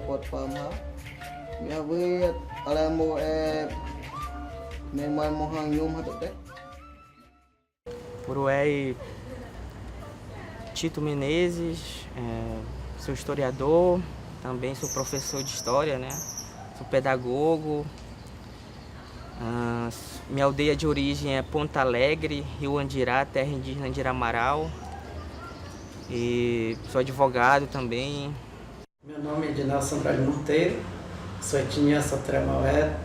Pode falar, minha vez, ela é minha mãe morreu até. Urué Tito Menezes, sou historiador, também sou professor de história, né? Sou pedagogo. Minha aldeia de origem é Ponta Alegre, Rio Andirá, terra indígena Andira Amaral. E sou advogado também. Meu nome é Ednelson Andrade Monteiro, sou etnia Sateré-Maué,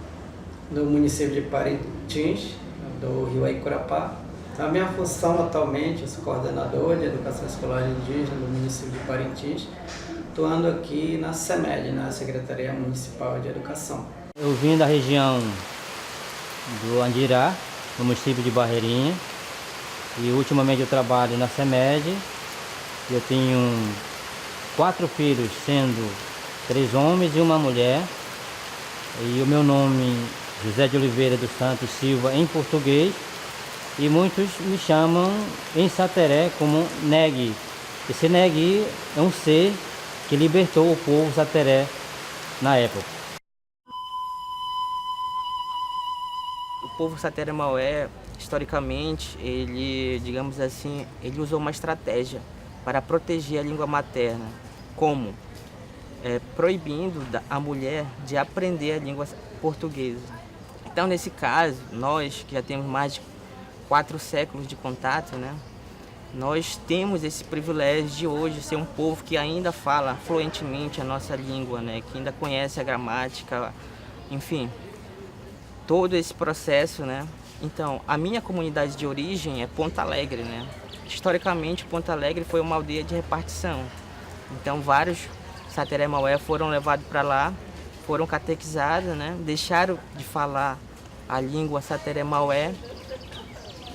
do município de Parintins, do Rio Aicurapá. A minha função atualmente, eu sou coordenador de educação escolar indígena do município de Parintins, atuando aqui na SEMED, na Secretaria Municipal de Educação. Eu vim da região do Andirá, no município de Barreirinha, e ultimamente eu trabalho na SEMED. Eu tenho 4 filhos, sendo 3 homens e uma mulher. E o meu nome José de Oliveira dos Santos Silva em português. E muitos me chamam em Sateré como Negui. Esse Negui é um ser que libertou o povo Sateré na época. O povo Sateré-Maué, historicamente, ele, digamos assim, ele usou uma estratégia para proteger a língua materna. Como? Proibindo a mulher de aprender a língua portuguesa. Então, nesse caso, nós que já temos mais de 4 séculos de contato, né? Nós temos esse privilégio de hoje ser um povo que ainda fala fluentemente a nossa língua, né? Que ainda conhece a gramática, enfim, todo esse processo, né? Então, a minha comunidade de origem é Ponta Alegre, né? Historicamente, Ponta Alegre foi uma aldeia de repartição. Então, vários Sateré-Maué foram levados para lá, foram catequizados, né? Deixaram de falar a língua Sateré-Maué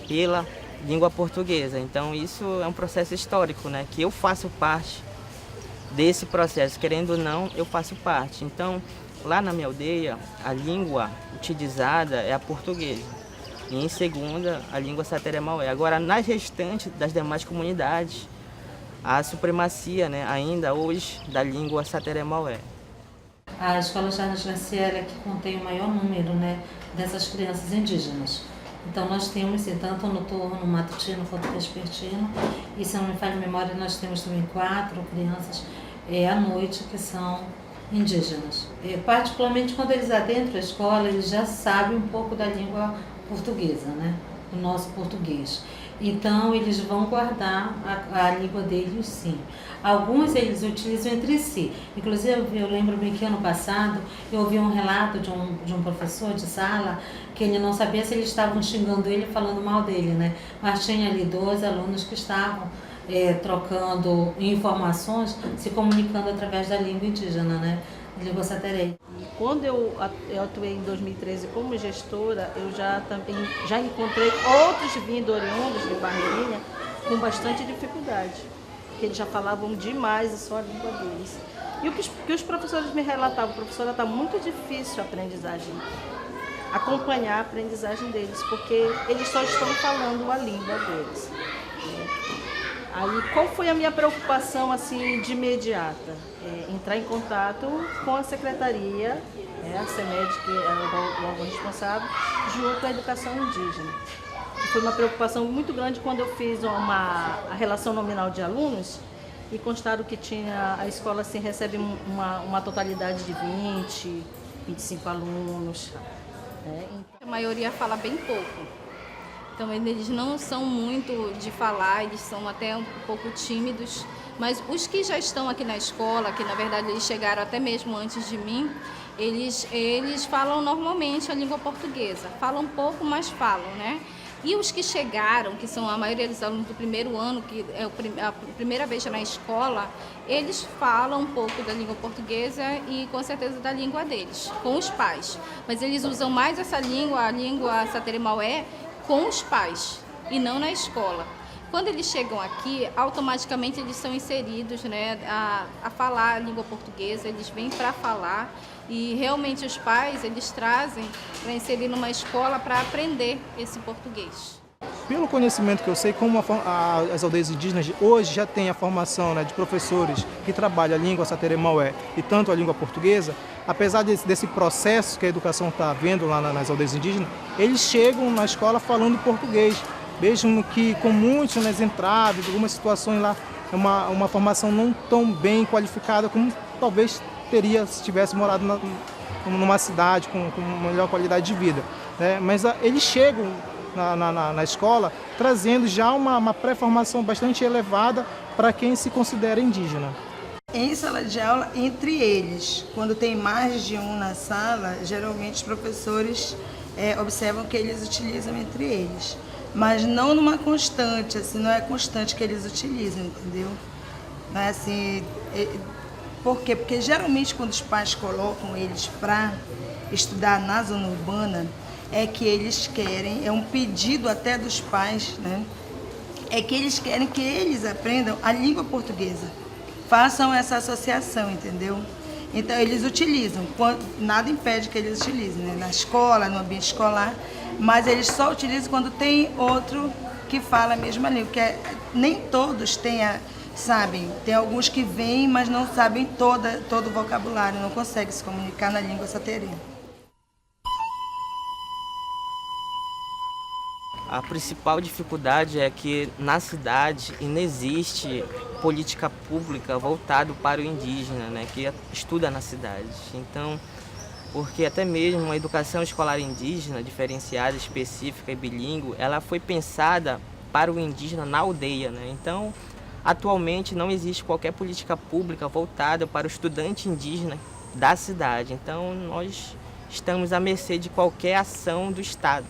pela língua portuguesa. Então, isso é um processo histórico, né? Que eu faço parte desse processo. Querendo ou não, eu faço parte. Então, lá na minha aldeia, a língua utilizada é a portuguesa. E em segunda, a língua Sateré-Maué. Agora, nas restantes das demais comunidades, a supremacia, né, ainda hoje, da língua Sateré-Maué. A Escola Charles Graciela é que contém o maior número, né, dessas crianças indígenas. Então, nós temos, tanto no turno matutino quanto vespertino, e se não me falha a memória, nós temos também 4 crianças à noite que são indígenas. Particularmente quando eles adentram a escola, eles já sabem um pouco da língua portuguesa, né? Do nosso português. Então, eles vão guardar a língua deles, sim. Alguns eles utilizam entre si. Inclusive, eu lembro bem que ano passado eu ouvi um relato de um professor de sala que ele não sabia se eles estavam xingando ele, falando mal dele, né? Mas tinha ali 2 alunos que estavam trocando informações, se comunicando através da língua indígena, né? Língua Sateré. E quando eu atuei em 2013 como gestora, eu já encontrei outros vindo oriundos de Barreirinha com bastante dificuldade, porque eles já falavam demais a sua língua deles. E o que os professores me relatavam, professora, está muito difícil a aprendizagem, acompanhar a aprendizagem deles, porque eles só estão falando a língua deles. Aí, qual foi a minha preocupação assim de imediata? Entrar em contato com a secretaria, a SEMED, que é o órgão responsável, junto à educação indígena. Foi uma preocupação muito grande quando eu fiz a relação nominal de alunos e constaram que a escola assim, recebe uma totalidade de 25 alunos. A maioria fala bem pouco. Então, eles não são muito de falar, eles são até um pouco tímidos, Mas os que já estão aqui na escola, que na verdade eles chegaram até mesmo antes de mim, eles falam normalmente a língua portuguesa. Falam pouco, mas falam, né? E os que chegaram, que são a maioria dos alunos do primeiro ano, que é a primeira vez na escola, eles falam um pouco da língua portuguesa e com certeza da língua deles, com os pais. Mas eles usam mais essa língua, a língua Sateremaué, com os pais e não na escola. Quando eles chegam aqui, automaticamente eles são inseridos, né, a falar a língua portuguesa, eles vêm para falar. E realmente os pais, eles trazem para inserir numa escola para aprender esse português. Pelo conhecimento que eu sei, como as aldeias indígenas hoje já têm a formação, né, de professores que trabalham a língua Sateremaué e tanto a língua portuguesa, apesar desse processo que a educação está havendo lá nas aldeias indígenas, eles chegam na escola falando português, mesmo que com muitos nas entraves, algumas situações lá, é uma formação não tão bem qualificada como talvez teria se tivesse morado numa cidade com melhor qualidade de vida, né? Mas eles chegam na escola trazendo já uma pré-formação bastante elevada para quem se considera indígena. Em sala de aula, entre eles, quando tem mais de um na sala, geralmente os professores observam que eles utilizam entre eles, mas não numa constante, assim, não é constante que eles utilizam, entendeu? Não é assim. Por quê? Porque geralmente quando os pais colocam eles para estudar na zona urbana, é que eles querem, é um pedido até dos pais, né? É que eles querem que eles aprendam a língua portuguesa. Façam essa associação, entendeu? Então eles utilizam, nada impede que eles utilizem, né? Na escola, no ambiente escolar, mas eles só utilizam quando tem outro que fala a mesma língua, porque nem todos sabem, tem alguns que vêm, mas não sabem todo o vocabulário, não conseguem se comunicar na língua saterê. A principal dificuldade é que na cidade não existe política pública voltada para o indígena, né, que estuda na cidade. Então, porque até mesmo a educação escolar indígena, diferenciada, específica e bilíngue, ela foi pensada para o indígena na aldeia, né? Então, atualmente não existe qualquer política pública voltada para o estudante indígena da cidade. Então nós estamos à mercê de qualquer ação do Estado.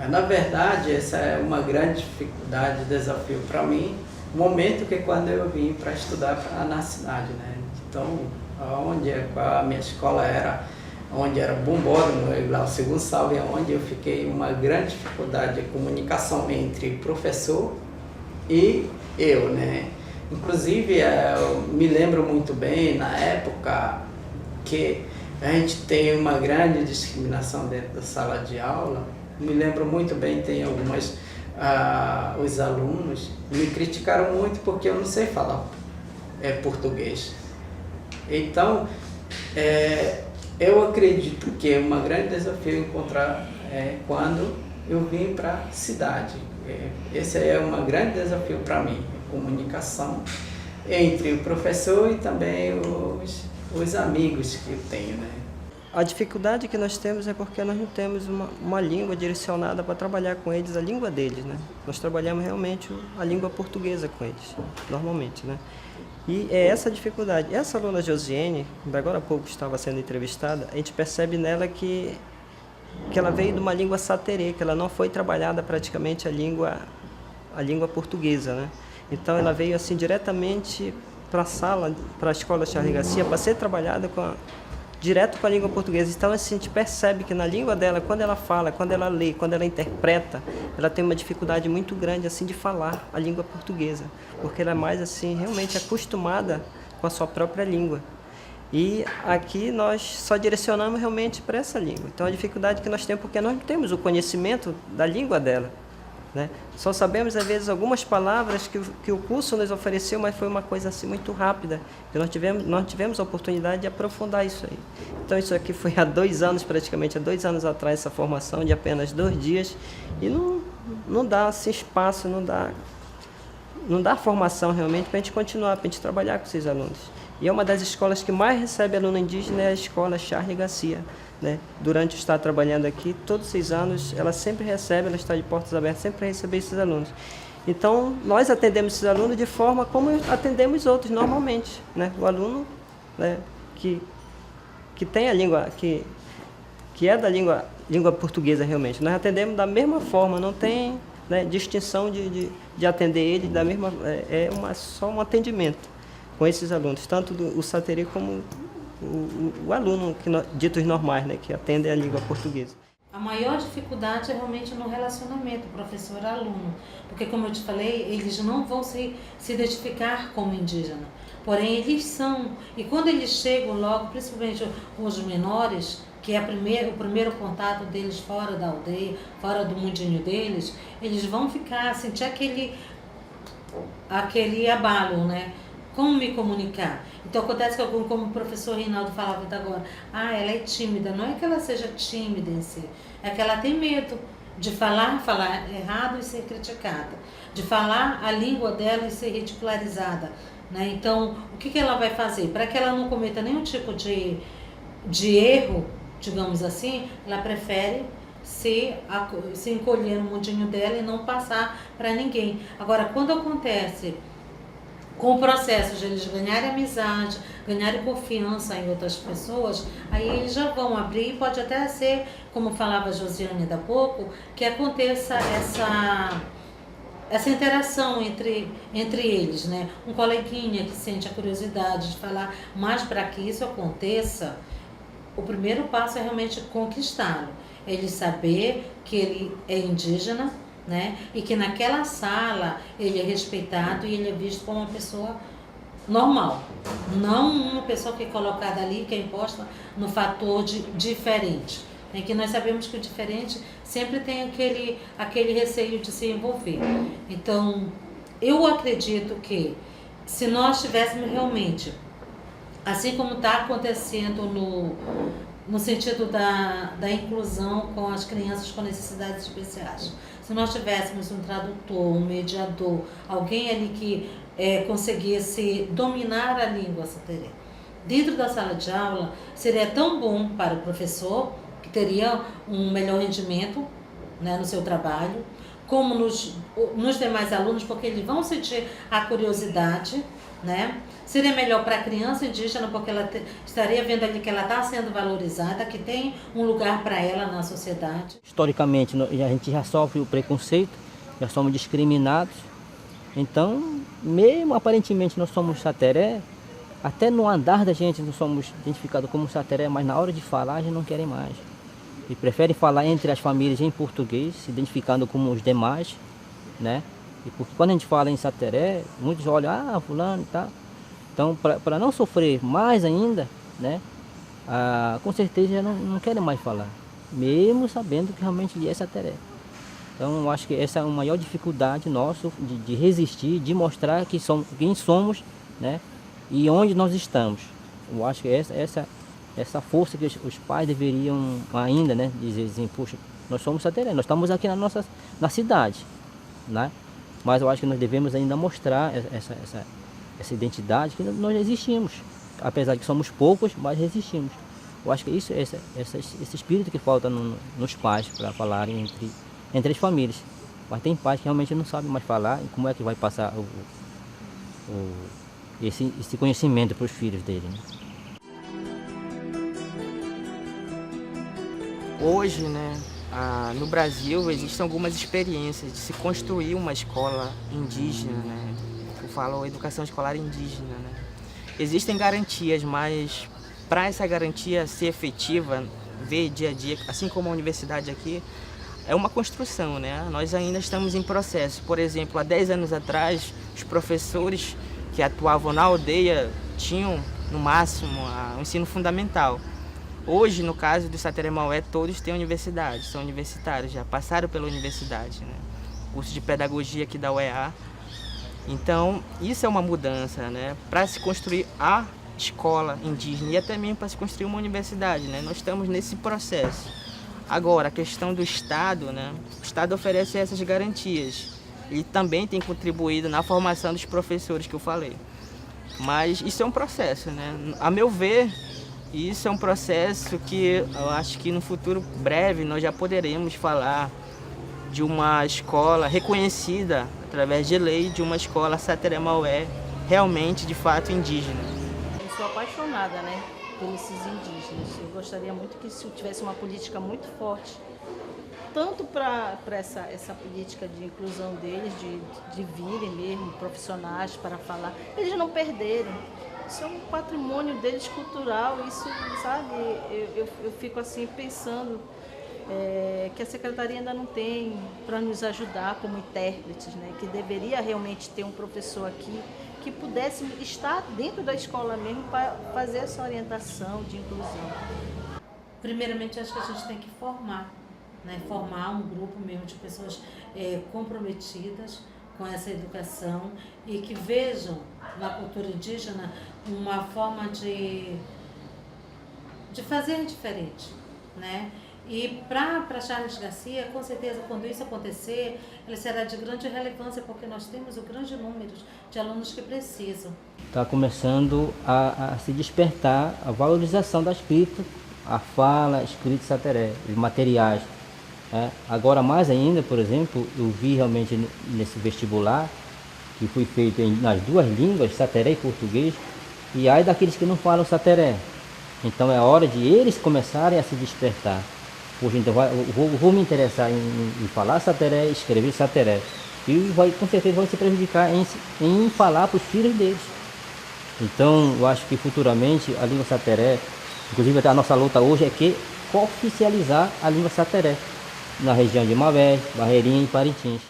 Na verdade, essa é uma grande dificuldade, desafio para mim, o momento que quando eu vim para estudar na cidade, né? Então, onde a minha escola era, onde era Bumbódromo, lá o segundo salve, onde eu fiquei uma grande dificuldade de comunicação entre professor e eu, né? Inclusive, eu me lembro muito bem, na época, que a gente tem uma grande discriminação dentro da sala de aula. Me lembro muito bem, tem os alunos me criticaram muito porque eu não sei falar português. Então, eu acredito que é um grande desafio encontrar quando eu vim para a cidade. Esse é um grande desafio para mim, a comunicação entre o professor e também os amigos que eu tenho, né? A dificuldade que nós temos é porque nós não temos uma língua direcionada para trabalhar com eles, a língua deles, né? Nós trabalhamos realmente a língua portuguesa com eles, normalmente, né? E é essa dificuldade. Essa aluna Josiane, agora há pouco estava sendo entrevistada, a gente percebe nela que ela veio de uma língua saterê, que ela não foi trabalhada praticamente a língua portuguesa, né? Então ela veio assim diretamente para a sala, para a escola Charles Garcia, para ser trabalhada direto com a língua portuguesa. Então assim, a gente percebe que na língua dela, quando ela fala, quando ela lê, quando ela interpreta, ela tem uma dificuldade muito grande assim de falar a língua portuguesa, porque ela é mais assim realmente acostumada com a sua própria língua. E aqui nós só direcionamos realmente para essa língua. Então a dificuldade que nós temos porque nós não temos o conhecimento da língua dela, né? Só sabemos às vezes algumas palavras que o curso nos ofereceu, mas foi uma coisa assim muito rápida, que nós tivemos a oportunidade de aprofundar isso aí. Então isso aqui foi há 2 anos, praticamente há 2 anos atrás, essa formação de apenas 2 dias, e não dá assim, espaço, não dá formação realmente para a gente continuar, para a gente trabalhar com esses alunos. E é uma das escolas que mais recebe aluno indígena, é a escola Charles Garcia, né, durante estar trabalhando aqui, todos esses anos, ela sempre recebe, ela está de portas abertas, sempre para receber esses alunos. Então, nós atendemos esses alunos de forma como atendemos outros normalmente, né? O aluno, né, que tem a língua, que é da língua portuguesa realmente. Nós atendemos da mesma forma, não tem, né, distinção de atender ele da mesma, só um atendimento com esses alunos, tanto o saterê como o aluno ditos normais, né, que atendem a língua portuguesa. A maior dificuldade é realmente no relacionamento professor-aluno, porque, como eu te falei, eles não vão se identificar como indígena, porém eles são. E quando eles chegam logo, principalmente os menores, que é o primeiro contato deles fora da aldeia, fora do mundinho deles, eles vão sentir aquele abalo, né? Como me comunicar? Então acontece que, como o professor Reinaldo falava até agora, ela é tímida. Não é que ela seja tímida em si, é que ela tem medo de falar errado e ser criticada, de falar a língua dela e ser ridicularizada, né? Então, o que ela vai fazer? Para que ela não cometa nenhum tipo de erro, digamos assim, ela prefere se encolher no mundinho dela e não passar para ninguém. Agora, quando acontece com o processo de eles ganharem amizade, ganharem confiança em outras pessoas, aí eles já vão abrir, pode até ser, como falava a Josiane ainda há pouco, que aconteça essa interação entre eles, né? Um coleguinha que sente a curiosidade de falar, mas para que isso aconteça, o primeiro passo é realmente conquistá-lo, ele saber que ele é indígena, né? E que naquela sala ele é respeitado e ele é visto como uma pessoa normal, não uma pessoa que é colocada ali, que é imposta no fator de diferente. É que nós sabemos que o diferente sempre tem aquele receio de se envolver. Então, eu acredito que se nós tivéssemos realmente, assim como está acontecendo no sentido da inclusão com as crianças com necessidades especiais, se nós tivéssemos um tradutor, um mediador, alguém ali que conseguisse dominar a língua saterê dentro da sala de aula, seria tão bom para o professor, que teria um melhor rendimento, né, no seu trabalho, como nos demais alunos, porque eles vão sentir a curiosidade, né? Seria melhor para a criança indígena, porque ela estaria vendo ali que ela está sendo valorizada, que tem um lugar para ela na sociedade. Historicamente, a gente já sofre o preconceito, já somos discriminados. Então, mesmo aparentemente nós somos sateré, até no andar da gente nós somos identificados como sateré, mas na hora de falar a gente não querem mais. E preferem falar entre as famílias em português, se identificando como os demais, né? E porque quando a gente fala em sateré, muitos olham, fulano e tal. Então, para não sofrer mais ainda, né? Com certeza já não querem mais falar, mesmo sabendo que realmente ele é sateré. Então, eu acho que essa é a maior dificuldade nossa de resistir, de mostrar quem somos, né? E onde nós estamos. Eu acho que essa força que os pais deveriam ainda, né? Dizer assim, puxa, nós somos sateré, nós estamos aqui na cidade, né? Mas eu acho que nós devemos ainda mostrar essa identidade que nós existimos. Apesar de que somos poucos, mas resistimos. Eu acho que isso é esse espírito que falta nos pais para falarem entre as famílias. Mas tem pais que realmente não sabem mais falar e como é que vai passar esse conhecimento para os filhos dele, né? Hoje, né, no Brasil existem algumas experiências de se construir uma escola indígena, né? Eu falo educação escolar indígena, né? Existem garantias, mas para essa garantia ser efetiva, ver dia a dia, assim como a universidade aqui, é uma construção, né? Nós ainda estamos em processo. Por exemplo, há 10 anos atrás, os professores que atuavam na aldeia tinham, no máximo, o ensino fundamental. Hoje, no caso do Sateré Maué, todos têm universidade, são universitários, já passaram pela universidade, né? Curso de pedagogia aqui da UEA. Então, isso é uma mudança, né? Para se construir a escola indígena e até mesmo para se construir uma universidade, né? Nós estamos nesse processo. Agora, a questão do Estado, né? O Estado oferece essas garantias. Ele também tem contribuído na formação dos professores que eu falei. Mas isso é um processo, né? A meu ver, E isso é um processo que eu acho que no futuro breve nós já poderemos falar de uma escola reconhecida através de lei, de uma escola Sateré Maué realmente de fato indígena. Eu sou apaixonada, né, por esses indígenas. Eu gostaria muito que se tivesse uma política muito forte, tanto para essa política de inclusão deles, de virem mesmo profissionais para falar, eles não perderem. Isso é um patrimônio deles cultural, isso, sabe, eu fico assim pensando que a Secretaria ainda não tem para nos ajudar como intérpretes, né? Que deveria realmente ter um professor aqui que pudesse estar dentro da escola mesmo para fazer essa orientação de inclusão. Primeiramente, acho que a gente tem que formar, né? Formar um grupo mesmo de pessoas comprometidas com essa educação e que vejam na cultura indígena uma forma de fazer diferente, né? E para Charles Garcia, com certeza, quando isso acontecer, ele será de grande relevância, porque nós temos o grande número de alunos que precisam. Está começando a se despertar a valorização da escrita, a fala, escrita sateré, os materiais. Agora mais ainda, por exemplo, eu vi realmente nesse vestibular, que foi feito nas duas línguas, sateré e português, e aí daqueles que não falam sateré. Então é hora de eles começarem a se despertar. Hoje então vou me interessar em falar sateré, escrever sateré. E com certeza vai se prejudicar em falar para os filhos deles. Então eu acho que futuramente a língua sateré, inclusive a nossa luta hoje é que oficializar a língua sateré na região de Maué, Barreirinha e Parintins.